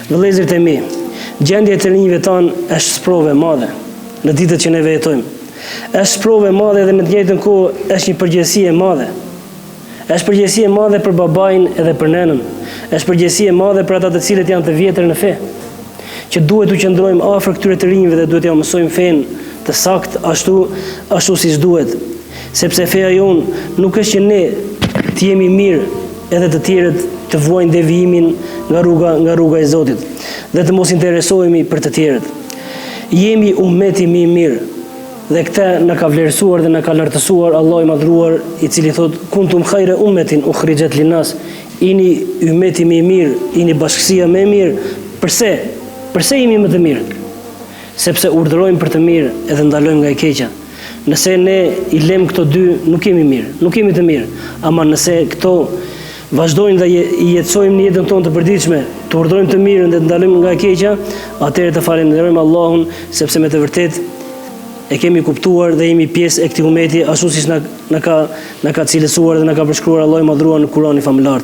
Vëllezërit e mi, gjendja e të rinjve tanë është sprove madhe në ditët që ne jetojmë. Është sprove madhe dhe në të njëjtën kohë është një përgjegjësi e madhe. Është përgjegjësi e madhe për babain edhe për nenën. Është përgjegjësi e madhe për ata të cilët janë të vjetër në fe, që duhet të qëndrojmë afër këtyre të rinjve dhe duhet t'ia mësojmë fenë të saktë ashtu siç duhet. Sepse feja jonë nuk është që ne të jemi mirë edhe të tjerët të vuajnë devijimin nga rruga e Zotit dhe të mos interesohemi për të tjerët. Jemi ummeti më i mirë dhe këtë na ka vlerësuar dhe na ka lartësuar Allahu i madhruar, i cili thot kuntum khayra ummatin ukhrijat linnas, jeni ummeti më i mirë, jeni bashkësia më e mirë. Përse jemi më të mirë? Sepse urdhërojmë për të mirë edhe ndalojmë nga e keqja. Nëse ne i lëm këto dy, nuk jemi mirë, nuk jemi të mirë. Ama nëse këto vazhdojnë dhe i jetësojmë në jetën tonë të përditshme, të urdhërojmë të mirën dhe të ndalojmë nga e keqja, atëherë të falenderojmë Allahun, sepse me të vërtetë e kemi kuptuar dhe jemi pjesë e këtij ummeti ashtu siç na ka cilësuar dhe na ka përshkruar Allahu i madhruar në Kur'anin famëlar.